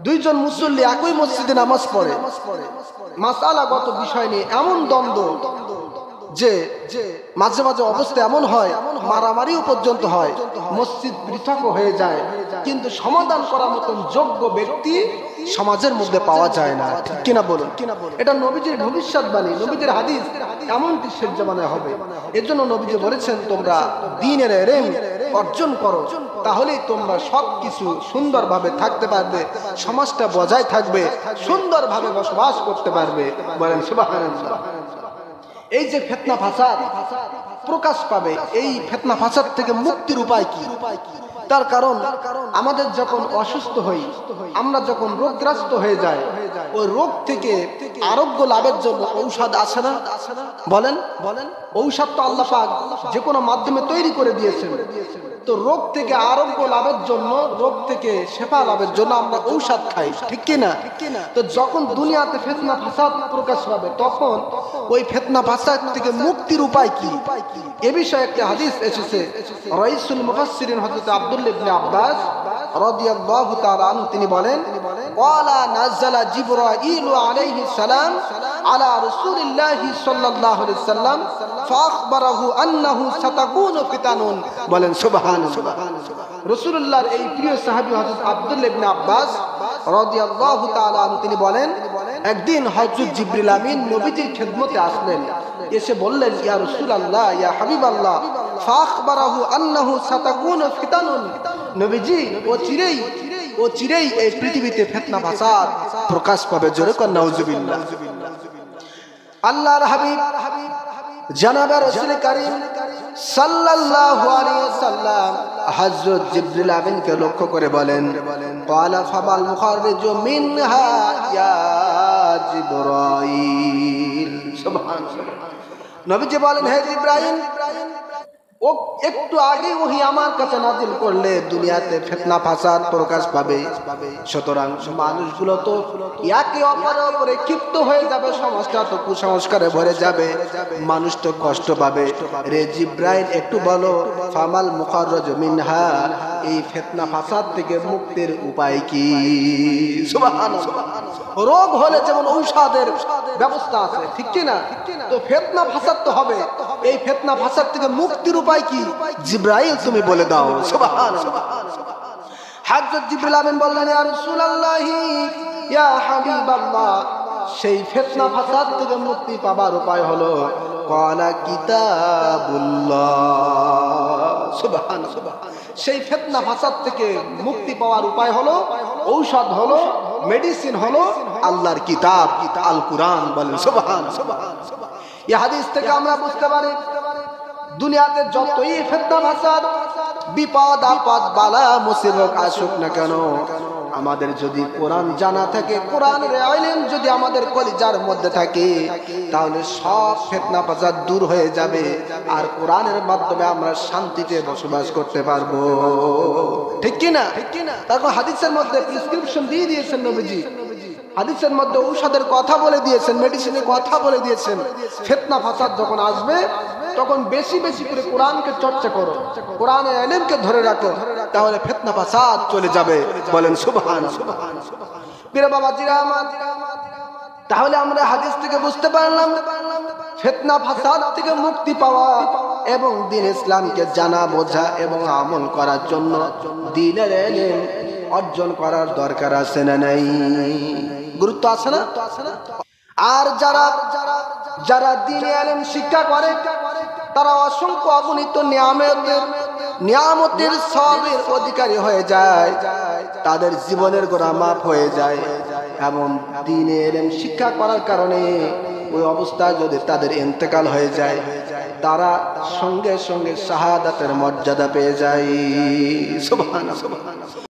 দুইজন মুসল্লি একই মসজিদে নামাজ পড়ে, মাসআলাগত বিষয় নিয়ে এমন দ্বন্দ্ব যে মাঝে মাঝে অবস্থা এমন হয় মারামারিও পর্যন্ত হয়, মসজিদ পৃথক হয়ে যায়, কিন্তু সমাধান করার মতন যোগ্য ব্যক্তি সমাজের মধ্যে পাওয়া যায় না। ঠিক কিনা বলুন? এটা নবীজির ভবিষ্যৎবাণী, নবীজির হাদিস এমনটি শেষ জামানায় হবে। এর জন্য নবীজি বলেছেন, তোমরা দ্বীনের ইলম অর্জন করো, তাহলেই তোমরা সবকিছু সুন্দরভাবে থাকতে পারবে, সমাজটা বজায় থাকবে, সুন্দরভাবে বসবাস করতে পারবে। বলেন সুবহানাল্লাহ। এই যে ফিতনা ফাসাদ প্রকাশ পাবে, এই ফিতনা ফাসাদ থেকে মুক্তির উপায় কি? তার কারণ আমাদের যখন অসুস্থ হই, আমরা যখন রোগগ্রস্ত হয়ে যাই, ওই রোগ থেকে আরোগ্য লাভের জন্য ঔষধ আছে না? বলেন, ঔষধ তো আল্লাহ পাক যে কোনো মাধ্যমে তৈরি করে দিয়েছেন। তো রোগ থেকে আরোগ্য লাভের জন্য, রোগ থেকে শেফা লাভের জন্য আমরা ঔষধ খাই, ঠিক কিনা? তো যখন দুনিয়াতে ফিতনা ফাসাদ প্রকাশ পাবে, তখন ওই ফিতনা ফাসাদ থেকে মুক্তির উপায় কি? এ বিষয়ে একটি হাদিস এসেছে। রাইসুল মুফাসসিরিন হযরত আব্দুল্লাহ ইবনে আব্বাস রাদিয়াল্লাহু তাআলা আনহু তিনি বলেন, ওয়ালা নাযালা জিবরাঈলু আলাইহিস সালাম আলা রাসূলিল্লাহি সাল্লাল্লাহু আলাইহি সাল্লাম ফাখবারাহু আন্নাহু সাতাকুনু ফিতানুন। বলেন সুবহানাল্লাহ। রাসূলুল্লাহর এই প্রিয় সাহাবী হযরত আব্দুল্লাহ ইবনে আব্বাস রাদিয়াল্লাহু তাআলা আনহু তিনি বলেন, একদিন হযরত জিবরিল আমিন নবীজির খেদমতে আসলেন, এসে বললেন, ইয়া রাসূলুল্লাহ, ইয়া হাবিবাল্লাহ, ফাখবারাহু আন্নাহু সাতাকুনু ফিতানুন। নবীজি, ও চিরেই এই পৃথিবীতে ফিতনা ফাসাদ প্রকাশ পাবে। জোরে কোন নাউজুবিল্লাহ। আল্লাহর হাবিব জনাবে রাসূল করিম সাল্লাল্লাহু আলাইহি ওয়াসাল্লাম হযরত জিবরিল আমিনকে লক্ষ্য করে বলেন, ক্বালা ফামাল মুখাররিজু মিনহা ইয়া জিবরাইল। সুবহানাল্লাহ। নবীজি বলেন, হে জিবরাইল, ও একটু আগে ওহি আমার কাছে নাজিল করলে দুনিয়াতে ফিতনা ফাসাদ প্রকাশ পাবে, সুতরাং মানুষগুলো তো একে অপরের উপরে ক্ষিপ্ত হয়ে যাবে, সমাজটা তো কুসংস্কারে ভরে যাবে, মানুষ তো কষ্ট পাবে। রে জিবরাইল, একটু বলো, ফামাল মুখাররাজু মিনহা, এই ফিতনা ফাসাদ থেকে মুক্তির উপায় কি? সুবহানাল্লাহ। রোগ হলে যেমন ঔষধের ব্যবস্থা আছে, ঠিক কি না? তো ফিতনা ফাসাদ তো হবে, এই ফিতনা ফাসাদ থেকে মুক্তির উপায় কি? জিবরাইল, তুমি বলে দাও। সুবহানাল্লাহ। হযরত জিবরিল আমিন বললেন, ইয়া রাসূলুল্লাহ, ইয়া হাবিবাল্লাহ, সেই ফিতনা ফাসাদ থেকে মুক্তি পাবার উপায় হলো ক্বালা কিতাবুল্লাহ। সুবহানাল্লাহ। সেই ফিতনা ফাসাদ থেকে মুক্তি পাওয়ার উপায় হলো, ঔষধ হলো, মেডিসিন হলো আল্লাহর কিতাব, আল কুরআন। বলেন সুবহানাল্লাহ। এই হাদিস থেকে আমরা বুঝতে পারি, দুনিয়াতে যতই ফিতনা ফাসাদ, বিপদ আপদ বালা মুসিবত আসুক না কেন, আমাদের যদি কোরআন জানা থাকে, কোরআনের ইলম যদি আমাদের কলিজার মধ্যে থাকে, তাহলে সব ফিতনা ফাসাদ দূর হয়ে যাবে, আর কোরআনের মাধ্যমে আমরা শান্তিতে বসবাস করতে পারবো। ঠিক কি না? তারপর হাদিসের মধ্যে প্রেসক্রিপশন দিয়ে দিয়েছেন নবীজি, হাদিসের মধ্যে ঔষধের কথা বলে দিয়েছেন, মেডিসিনের কথা বলে দিয়েছেন। ফিতনা ফাসাদ যখন আসবে, তখন বেশি বেশি করে কোরআনকে চর্চা করো, কোরআনের ইলমকে ধরে রাখো, তাহলে ফিতনা ফাসাদ চলে যাবে। বলেন সুবহানাল্লাহ। প্রিয় বাবাজিরা আমার, তাহলে আমরা হাদিস থেকে বুঝতে পারলাম, ফিতনা ফাসাদ থেকে মুক্তি পাওয়া এবং দ্বীন ইসলামকে জানা বোঝা এবং আমল করার জন্য দ্বীনের ইলম অর্জন করার দরকার আছে না নাই? গুরুত্ব আছে না? আর যারা দ্বীনের ইলম শিক্ষা করে, তারা অসংখ্য অগণিত নিয়ামতের সওয়াবের অধিকারী হয়ে যায়, তাদের জীবনের গোনা মাফ হয়ে যায়। এবং দ্বীনের ইলম শিক্ষা করার কারণে ওই অবস্থায় যদি তাদের ইন্তেকাল হয়ে যায়, তারা সঙ্গে সঙ্গে শাহাদাতের মর্যাদা পেয়ে যায়। সুবহানাল্লাহ।